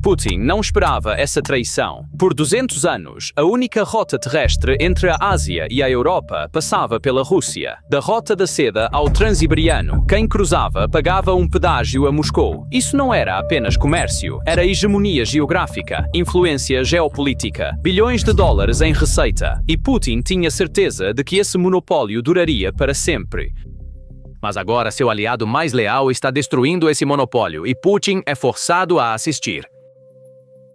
Putin não esperava essa traição. Por 200 anos, a única rota terrestre entre a Ásia e a Europa passava pela Rússia. Da Rota da Seda ao Transiberiano, quem cruzava pagava um pedágio a Moscou. Isso não era apenas comércio, era hegemonia geográfica, influência geopolítica, bilhões de dólares em receita. E Putin tinha certeza de que esse monopólio duraria para sempre. Mas agora seu aliado mais leal está destruindo esse monopólio e Putin é forçado a assistir.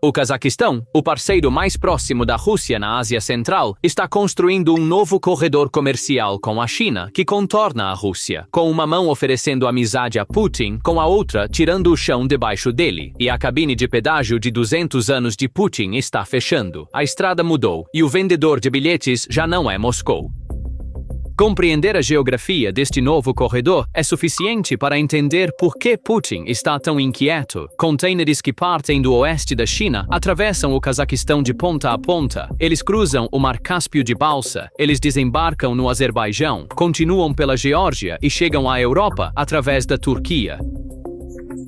O Cazaquistão, o parceiro mais próximo da Rússia na Ásia Central, está construindo um novo corredor comercial com a China, que contorna a Rússia, com uma mão oferecendo amizade a Putin, com a outra tirando o chão debaixo dele. E a cabine de pedágio de 200 anos de Putin está fechando. A estrada mudou e o vendedor de bilhetes já não é Moscou. Compreender a geografia deste novo corredor é suficiente para entender por que Putin está tão inquieto. Contêineres que partem do oeste da China atravessam o Cazaquistão de ponta a ponta. Eles cruzam o Mar Cáspio de balsa, eles desembarcam no Azerbaijão, continuam pela Geórgia e chegam à Europa através da Turquia.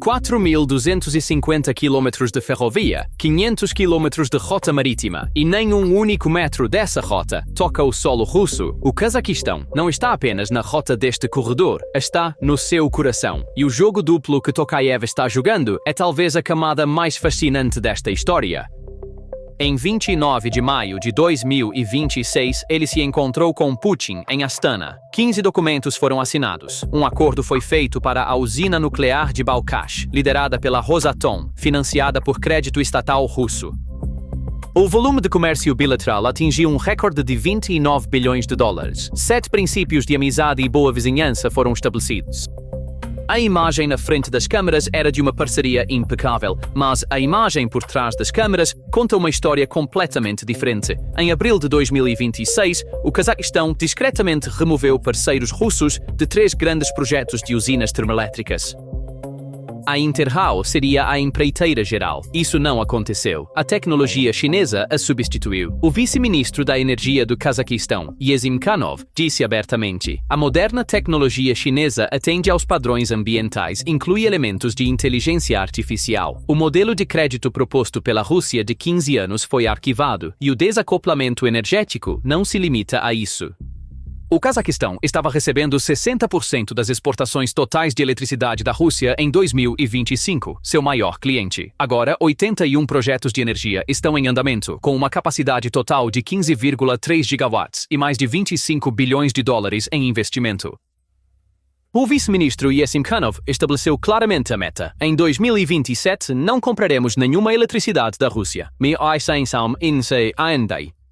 4.250 quilômetros de ferrovia, 500 quilômetros de rota marítima, e nem um único metro dessa rota toca o solo russo. O Cazaquistão não está apenas na rota deste corredor, está no seu coração. E o jogo duplo que Tokayev está jogando é talvez a camada mais fascinante desta história. Em 29 de maio de 2026, ele se encontrou com Putin em Astana. 15 documentos foram assinados. Um acordo foi feito para a usina nuclear de Balkhash, liderada pela Rosatom, financiada por crédito estatal russo. O volume de comércio bilateral atingiu um recorde de 29 bilhões de dólares. 7 princípios de amizade e boa vizinhança foram estabelecidos. A imagem na frente das câmeras era de uma parceria impecável, mas a imagem por trás das câmeras conta uma história completamente diferente. Em abril de 2026, o Cazaquistão discretamente removeu parceiros russos de 3 grandes projetos de usinas termoelétricas. A Interhal seria a empreiteira geral. Isso não aconteceu. A tecnologia chinesa a substituiu. O vice-ministro da Energia do Cazaquistão, Yesimkhanov, disse abertamente: a moderna tecnologia chinesa atende aos padrões ambientais, inclui elementos de inteligência artificial. O modelo de crédito proposto pela Rússia de 15 anos foi arquivado, e o desacoplamento energético não se limita a isso. O Cazaquistão estava recebendo 60% das exportações totais de eletricidade da Rússia em 2025, seu maior cliente. Agora, 81 projetos de energia estão em andamento, com uma capacidade total de 15,3 gigawatts e mais de 25 bilhões de dólares em investimento. O vice-ministro Yesimkhanov estabeleceu claramente a meta. Em 2027, não compraremos nenhuma eletricidade da Rússia.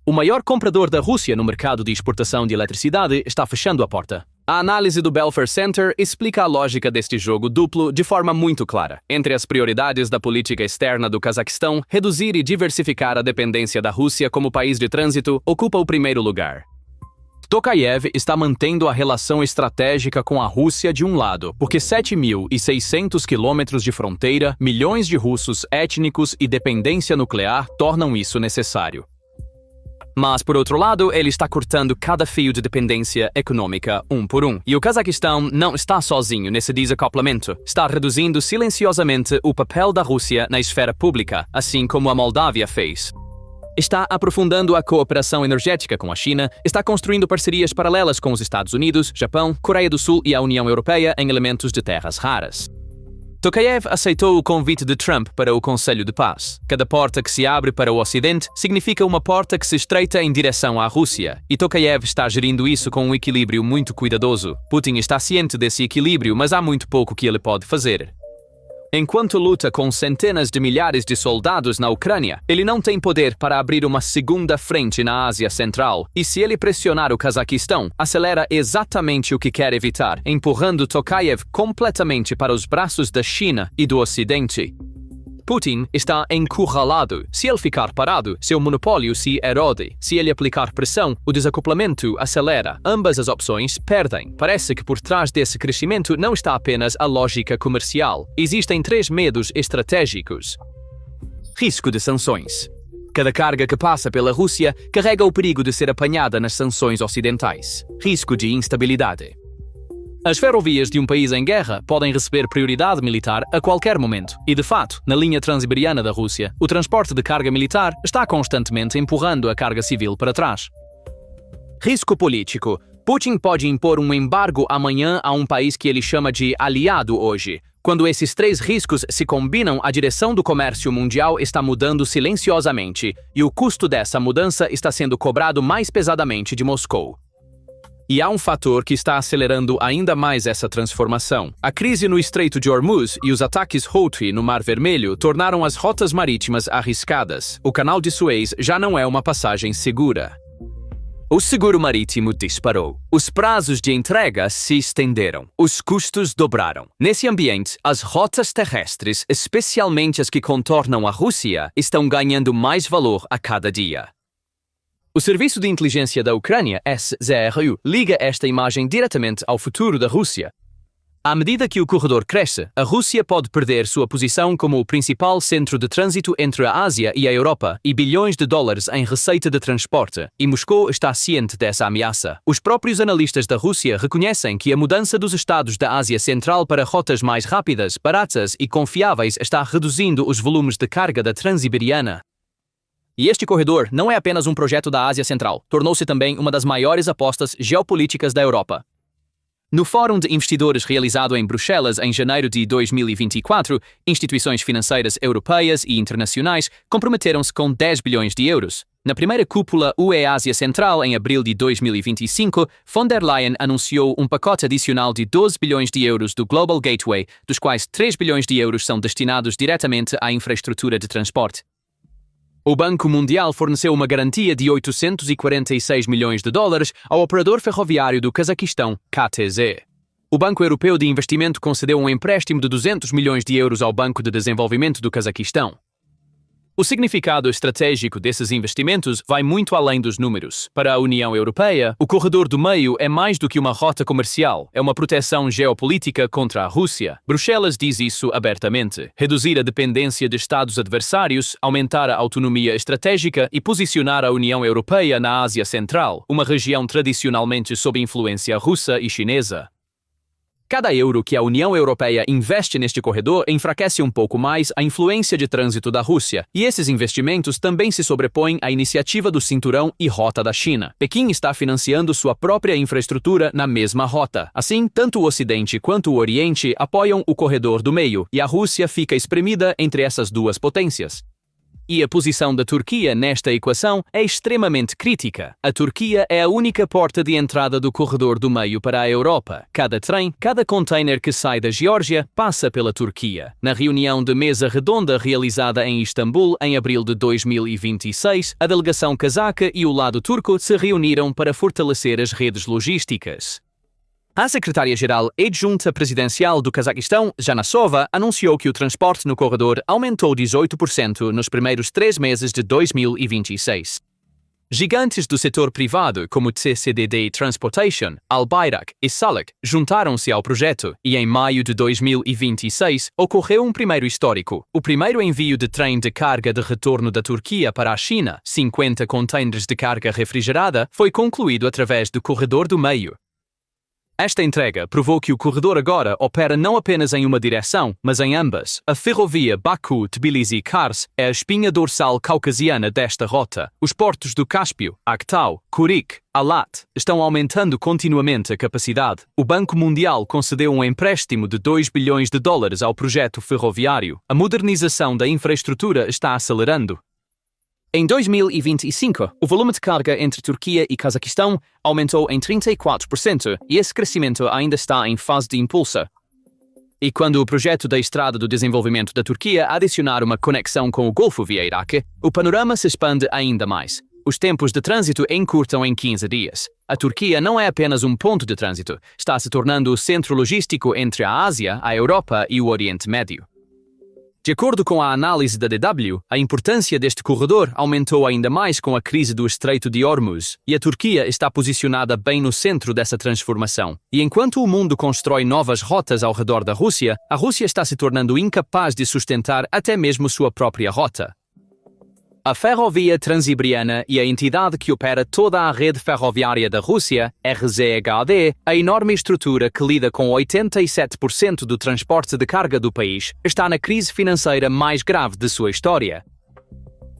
O maior comprador da Rússia no mercado de exportação de eletricidade está fechando a porta. A análise do Belfer Center explica a lógica deste jogo duplo de forma muito clara. Entre as prioridades da política externa do Cazaquistão, reduzir e diversificar a dependência da Rússia como país de trânsito ocupa o primeiro lugar. Tokayev está mantendo a relação estratégica com a Rússia de um lado, porque 7.600 quilômetros de fronteira, milhões de russos étnicos e dependência nuclear tornam isso necessário. Mas, por outro lado, ele está cortando cada fio de dependência econômica um por um. E o Cazaquistão não está sozinho nesse desacoplamento. Está reduzindo silenciosamente o papel da Rússia na esfera pública, assim como a Moldávia fez. Está aprofundando a cooperação energética com a China, está construindo parcerias paralelas com os Estados Unidos, Japão, Coreia do Sul e a União Europeia em elementos de terras raras. Tokayev aceitou o convite de Trump para o Conselho de Paz. Cada porta que se abre para o Ocidente significa uma porta que se estreita em direção à Rússia, e Tokayev está gerindo isso com um equilíbrio muito cuidadoso. Putin está ciente desse equilíbrio, mas há muito pouco que ele pode fazer. Enquanto luta com centenas de milhares de soldados na Ucrânia, ele não tem poder para abrir uma segunda frente na Ásia Central, e se ele pressionar o Cazaquistão, acelera exatamente o que quer evitar, empurrando Tokayev completamente para os braços da China e do Ocidente. Putin está encurralado. Se ele ficar parado, seu monopólio se erode. Se ele aplicar pressão, o desacoplamento acelera. Ambas as opções perdem. Parece que por trás desse crescimento não está apenas a lógica comercial. Existem 3 medos estratégicos. Risco de sanções. Cada carga que passa pela Rússia carrega o perigo de ser apanhada nas sanções ocidentais. Risco de instabilidade. As ferrovias de um país em guerra podem receber prioridade militar a qualquer momento. E, de fato, na linha transiberiana da Rússia, o transporte de carga militar está constantemente empurrando a carga civil para trás. Risco político. Putin pode impor um embargo amanhã a um país que ele chama de aliado hoje. Quando esses três riscos se combinam, a direção do comércio mundial está mudando silenciosamente, e o custo dessa mudança está sendo cobrado mais pesadamente de Moscou. E há um fator que está acelerando ainda mais essa transformação. A crise no Estreito de Hormuz e os ataques Houthi no Mar Vermelho tornaram as rotas marítimas arriscadas. O Canal de Suez já não é uma passagem segura. O seguro marítimo disparou. Os prazos de entrega se estenderam. Os custos dobraram. Nesse ambiente, as rotas terrestres, especialmente as que contornam a Rússia, estão ganhando mais valor a cada dia. O Serviço de Inteligência da Ucrânia, SZRU, liga esta imagem diretamente ao futuro da Rússia. À medida que o corredor cresce, a Rússia pode perder sua posição como o principal centro de trânsito entre a Ásia e a Europa e bilhões de dólares em receita de transporte, e Moscou está ciente dessa ameaça. Os próprios analistas da Rússia reconhecem que a mudança dos estados da Ásia Central para rotas mais rápidas, baratas e confiáveis está reduzindo os volumes de carga da Transiberiana. E este corredor não é apenas um projeto da Ásia Central, tornou-se também uma das maiores apostas geopolíticas da Europa. No Fórum de Investidores realizado em Bruxelas em janeiro de 2024, instituições financeiras europeias e internacionais comprometeram-se com 10 bilhões de euros. Na primeira cúpula UE-Ásia Central, em abril de 2025, von der Leyen anunciou um pacote adicional de 12 bilhões de euros do Global Gateway, dos quais 3 bilhões de euros são destinados diretamente à infraestrutura de transporte. O Banco Mundial forneceu uma garantia de 846 milhões de dólares ao operador ferroviário do Cazaquistão, KTZ. O Banco Europeu de Investimento concedeu um empréstimo de 200 milhões de euros ao Banco de Desenvolvimento do Cazaquistão. O significado estratégico desses investimentos vai muito além dos números. Para a União Europeia, o corredor do meio é mais do que uma rota comercial, é uma proteção geopolítica contra a Rússia. Bruxelas diz isso abertamente. Reduzir a dependência de Estados adversários, aumentar a autonomia estratégica e posicionar a União Europeia na Ásia Central, uma região tradicionalmente sob influência russa e chinesa. Cada euro que a União Europeia investe neste corredor enfraquece um pouco mais a influência de trânsito da Rússia, e esses investimentos também se sobrepõem à iniciativa do Cinturão e Rota da China. Pequim está financiando sua própria infraestrutura na mesma rota. Assim, tanto o Ocidente quanto o Oriente apoiam o corredor do meio, e a Rússia fica espremida entre essas duas potências. E a posição da Turquia nesta equação é extremamente crítica. A Turquia é a única porta de entrada do corredor do meio para a Europa. Cada trem, cada container que sai da Geórgia passa pela Turquia. Na reunião de mesa redonda realizada em Istambul em abril de 2026, a delegação cazaca e o lado turco se reuniram para fortalecer as redes logísticas. A secretária-geral adjunta presidencial do Cazaquistão, Janassova, anunciou que o transporte no corredor aumentou 18% nos primeiros 3 meses de 2026. Gigantes do setor privado, como CCDD Transportation, Al-Bayrak e Salak, juntaram-se ao projeto e, em maio de 2026, ocorreu um primeiro histórico. O primeiro envio de trem de carga de retorno da Turquia para a China, 50 contêineres de carga refrigerada, foi concluído através do corredor do meio. Esta entrega provou que o corredor agora opera não apenas em uma direção, mas em ambas. A ferrovia Baku-Tbilisi-Kars é a espinha dorsal caucasiana desta rota. Os portos do Cáspio, Aktau, Kurik, Alat estão aumentando continuamente a capacidade. O Banco Mundial concedeu um empréstimo de 2 bilhões de dólares ao projeto ferroviário. A modernização da infraestrutura está acelerando. Em 2025, o volume de carga entre Turquia e Cazaquistão aumentou em 34% e esse crescimento ainda está em fase de impulso. E quando o projeto da Estrada do Desenvolvimento da Turquia adicionar uma conexão com o Golfo via Iraque, o panorama se expande ainda mais. Os tempos de trânsito encurtam em 15 dias. A Turquia não é apenas um ponto de trânsito, está se tornando o centro logístico entre a Ásia, a Europa e o Oriente Médio. De acordo com a análise da DW, a importância deste corredor aumentou ainda mais com a crise do Estreito de Hormuz, e a Turquia está posicionada bem no centro dessa transformação. E enquanto o mundo constrói novas rotas ao redor da Rússia, a Rússia está se tornando incapaz de sustentar até mesmo sua própria rota. A Ferrovia Transibriana e a entidade que opera toda a rede ferroviária da Rússia, RZHD, a enorme estrutura que lida com 87% do transporte de carga do país, está na crise financeira mais grave de sua história.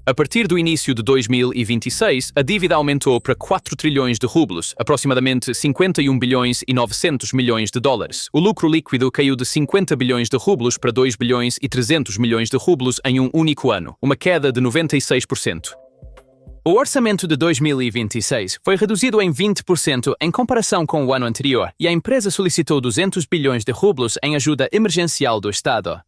A partir do início de 2026, a dívida aumentou para 4 trilhões de rublos, aproximadamente 51 bilhões e 900 milhões de dólares. O lucro líquido caiu de 50 bilhões de rublos para 2 bilhões e 300 milhões de rublos em um único ano, uma queda de 96%. O orçamento de 2026 foi reduzido em 20% em comparação com o ano anterior, e a empresa solicitou 200 bilhões de rublos em ajuda emergencial do Estado.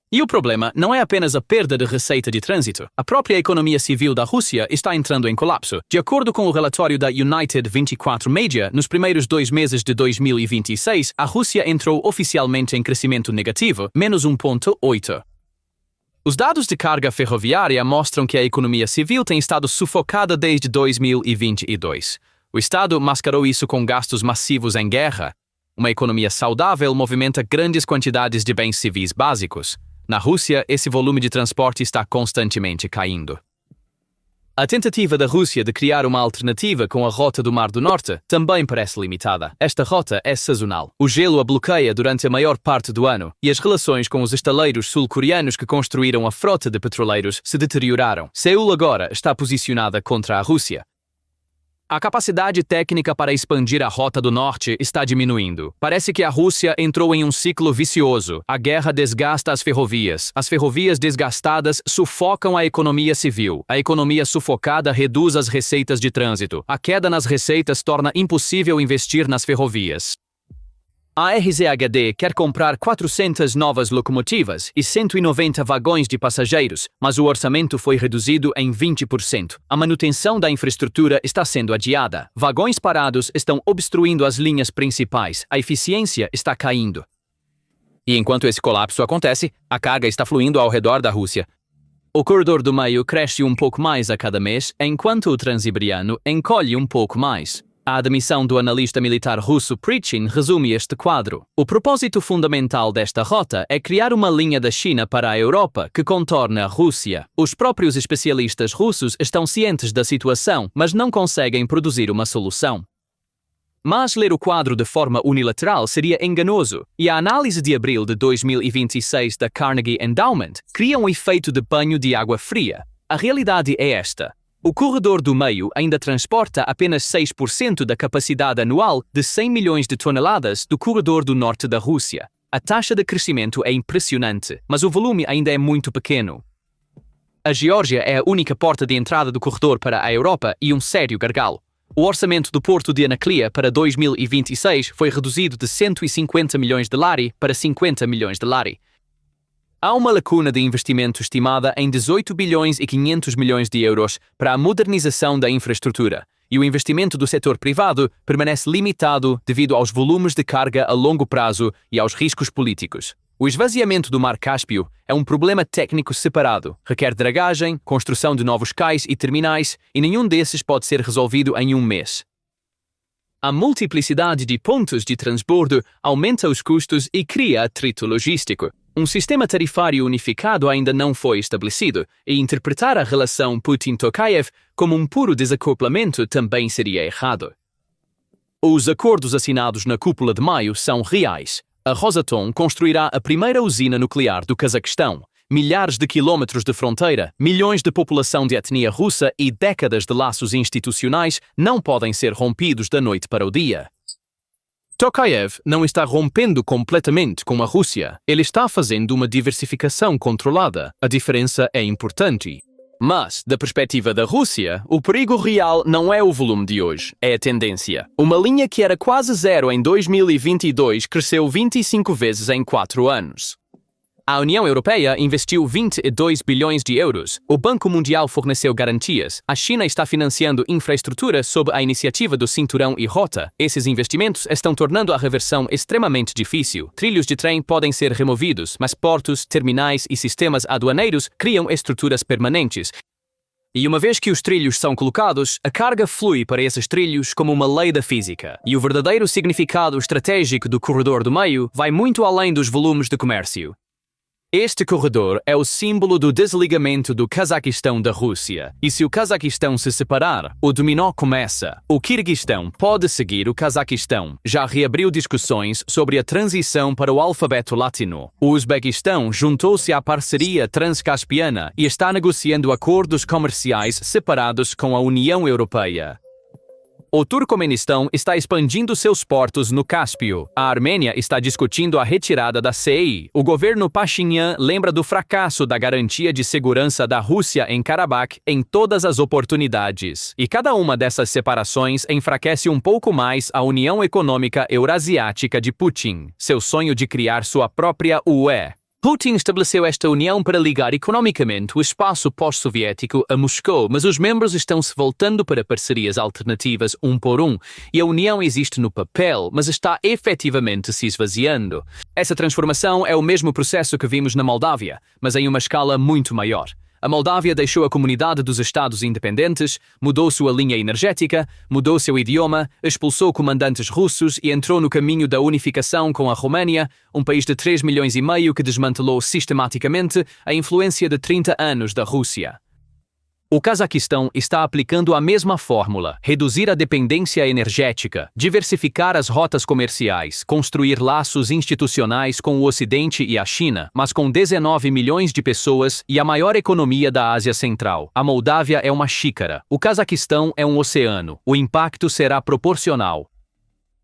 E o problema não é apenas a perda de receita de trânsito. A própria economia civil da Rússia está entrando em colapso. De acordo com o relatório da United 24 Media, nos primeiros 2 meses de 2026, a Rússia entrou oficialmente em crescimento negativo, menos 1,8%. Os dados de carga ferroviária mostram que a economia civil tem estado sufocada desde 2022. O Estado mascarou isso com gastos massivos em guerra. Uma economia saudável movimenta grandes quantidades de bens civis básicos. Na Rússia, esse volume de transporte está constantemente caindo. A tentativa da Rússia de criar uma alternativa com a Rota do Mar do Norte também parece limitada. Esta rota é sazonal. O gelo a bloqueia durante a maior parte do ano e as relações com os estaleiros sul-coreanos que construíram a frota de petroleiros se deterioraram. Seul agora está posicionada contra a Rússia. A capacidade técnica para expandir a Rota do Norte está diminuindo. Parece que a Rússia entrou em um ciclo vicioso. A guerra desgasta as ferrovias. As ferrovias desgastadas sufocam a economia civil. A economia sufocada reduz as receitas de trânsito. A queda nas receitas torna impossível investir nas ferrovias. A RZHD quer comprar 400 novas locomotivas e 190 vagões de passageiros, mas o orçamento foi reduzido em 20%. A manutenção da infraestrutura está sendo adiada. Vagões parados estão obstruindo as linhas principais. A eficiência está caindo. E enquanto esse colapso acontece, a carga está fluindo ao redor da Rússia. O corredor do meio cresce um pouco mais a cada mês, enquanto o Transibriano encolhe um pouco mais. A admissão do analista militar russo Prichin resume este quadro. O propósito fundamental desta rota é criar uma linha da China para a Europa que contorne a Rússia. Os próprios especialistas russos estão cientes da situação, mas não conseguem produzir uma solução. Mas ler o quadro de forma unilateral seria enganoso, e a análise de abril de 2026 da Carnegie Endowment cria um efeito de banho de água fria. A realidade é esta. O corredor do meio ainda transporta apenas 6% da capacidade anual de 100 milhões de toneladas do corredor do norte da Rússia. A taxa de crescimento é impressionante, mas o volume ainda é muito pequeno. A Geórgia é a única porta de entrada do corredor para a Europa e um sério gargalo. O orçamento do porto de Anaclia para 2026 foi reduzido de 150 milhões de lari para 50 milhões de lari. Há uma lacuna de investimento estimada em 18 bilhões e 500 milhões de euros para a modernização da infraestrutura, e o investimento do setor privado permanece limitado devido aos volumes de carga a longo prazo e aos riscos políticos. O esvaziamento do Mar Cáspio é um problema técnico separado, requer dragagem, construção de novos cais e terminais, e nenhum desses pode ser resolvido em um mês. A multiplicidade de pontos de transbordo aumenta os custos e cria atrito logístico. Um sistema tarifário unificado ainda não foi estabelecido, e interpretar a relação Putin-Tokayev como um puro desacoplamento também seria errado. Os acordos assinados na cúpula de maio são reais. A Rosatom construirá a primeira usina nuclear do Cazaquistão. Milhares de quilômetros de fronteira, milhões de população de etnia russa e décadas de laços institucionais não podem ser rompidos da noite para o dia. Tokayev não está rompendo completamente com a Rússia. Ele está fazendo uma diversificação controlada. A diferença é importante. Mas, da perspectiva da Rússia, o perigo real não é o volume de hoje, é a tendência. Uma linha que era quase zero em 2022 cresceu 25 vezes em 4 anos. A União Europeia investiu 22 bilhões de euros. O Banco Mundial forneceu garantias. A China está financiando infraestrutura sob a iniciativa do Cinturão e Rota. Esses investimentos estão tornando a reversão extremamente difícil. Trilhos de trem podem ser removidos, mas portos, terminais e sistemas aduaneiros criam estruturas permanentes. E uma vez que os trilhos são colocados, a carga flui para esses trilhos como uma lei da física. E o verdadeiro significado estratégico do corredor do meio vai muito além dos volumes de comércio. Este corredor é o símbolo do desligamento do Cazaquistão da Rússia. E se o Cazaquistão se separar, o dominó começa. O Quirguistão pode seguir o Cazaquistão. Já reabriu discussões sobre a transição para o alfabeto latino. O Uzbequistão juntou-se à parceria transcaspiana e está negociando acordos comerciais separados com a União Europeia. O Turcomenistão está expandindo seus portos no Cáspio. A Armênia está discutindo a retirada da CEI. O governo Pashinyan lembra do fracasso da garantia de segurança da Rússia em Karabakh em todas as oportunidades. E cada uma dessas separações enfraquece um pouco mais a União Econômica Eurasiática de Putin, seu sonho de criar sua própria UE. Putin estabeleceu esta união para ligar economicamente o espaço pós-soviético a Moscou, mas os membros estão se voltando para parcerias alternativas um por um, e a união existe no papel, mas está efetivamente se esvaziando. Essa transformação é o mesmo processo que vimos na Moldávia, mas em uma escala muito maior. A Moldávia deixou a comunidade dos Estados independentes, mudou sua linha energética, mudou seu idioma, expulsou comandantes russos e entrou no caminho da unificação com a Romênia, um país de 3,5 milhões que desmantelou sistematicamente a influência de 30 anos da Rússia. O Cazaquistão está aplicando a mesma fórmula: reduzir a dependência energética, diversificar as rotas comerciais, construir laços institucionais com o Ocidente e a China, mas com 19 milhões de pessoas e a maior economia da Ásia Central. A Moldávia é uma xícara, o Cazaquistão é um oceano. O impacto será proporcional.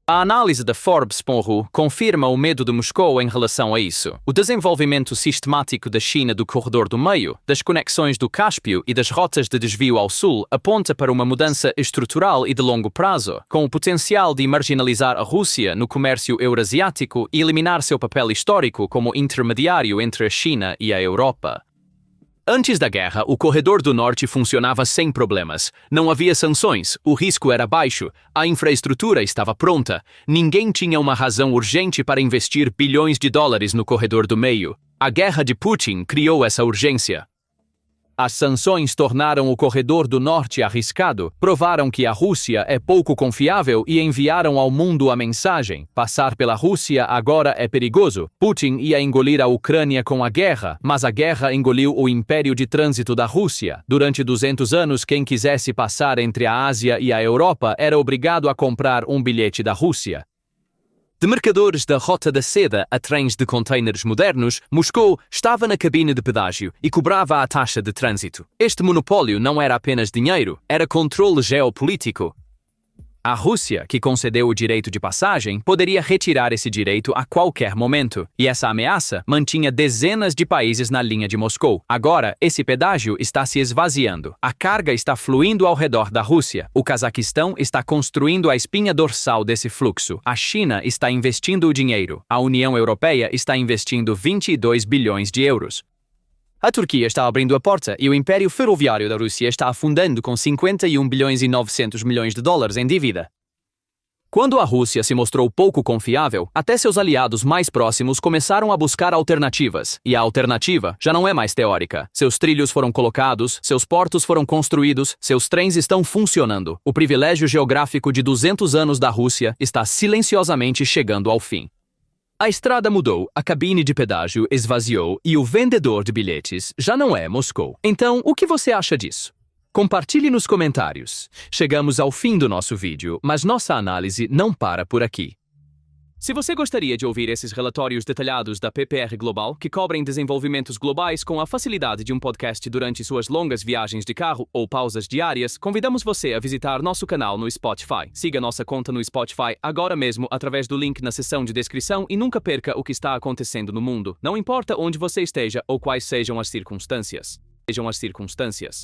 A análise da Forbes.ru confirma o medo de Moscou em relação a isso. O desenvolvimento sistemático da China do corredor do meio, das conexões do Cáspio e das rotas de desvio ao sul aponta para uma mudança estrutural e de longo prazo, com o potencial de marginalizar a Rússia no comércio eurasiático e eliminar seu papel histórico como intermediário entre a China e a Europa. Antes da guerra, o corredor do norte funcionava sem problemas. Não havia sanções, o risco era baixo, a infraestrutura estava pronta, ninguém tinha uma razão urgente para investir bilhões de dólares no corredor do meio. A guerra de Putin criou essa urgência. As sanções tornaram o corredor do norte arriscado, provaram que a Rússia é pouco confiável e enviaram ao mundo a mensagem: passar pela Rússia agora é perigoso. Putin ia engolir a Ucrânia com a guerra, mas a guerra engoliu o império de trânsito da Rússia. Durante 200 anos, quem quisesse passar entre a Ásia e a Europa era obrigado a comprar um bilhete da Rússia. De mercadores da Rota da Seda a trens de contêineres modernos, Moscou estava na cabine de pedágio e cobrava a taxa de trânsito. Este monopólio não era apenas dinheiro, era controle geopolítico. A Rússia, que concedeu o direito de passagem, poderia retirar esse direito a qualquer momento, e essa ameaça mantinha dezenas de países na linha de Moscou. Agora, esse pedágio está se esvaziando. A carga está fluindo ao redor da Rússia. O Cazaquistão está construindo a espinha dorsal desse fluxo. A China está investindo o dinheiro. A União Europeia está investindo 22 bilhões de euros. A Turquia está abrindo a porta e o império ferroviário da Rússia está afundando com 51 bilhões e 900 milhões de dólares em dívida. Quando a Rússia se mostrou pouco confiável, até seus aliados mais próximos começaram a buscar alternativas. E a alternativa já não é mais teórica. Seus trilhos foram colocados, seus portos foram construídos, seus trens estão funcionando. O privilégio geográfico de 200 anos da Rússia está silenciosamente chegando ao fim. A estrada mudou, a cabine de pedágio esvaziou e o vendedor de bilhetes já não é Moscou. Então, o que você acha disso? Compartilhe nos comentários. Chegamos ao fim do nosso vídeo, mas nossa análise não para por aqui. Se você gostaria de ouvir esses relatórios detalhados da PPR Global, que cobrem desenvolvimentos globais com a facilidade de um podcast durante suas longas viagens de carro ou pausas diárias, convidamos você a visitar nosso canal no Spotify. Siga nossa conta no Spotify agora mesmo através do link na seção de descrição e nunca perca o que está acontecendo no mundo. Não importa onde você esteja ou quais sejam as circunstâncias. Sejam as circunstâncias.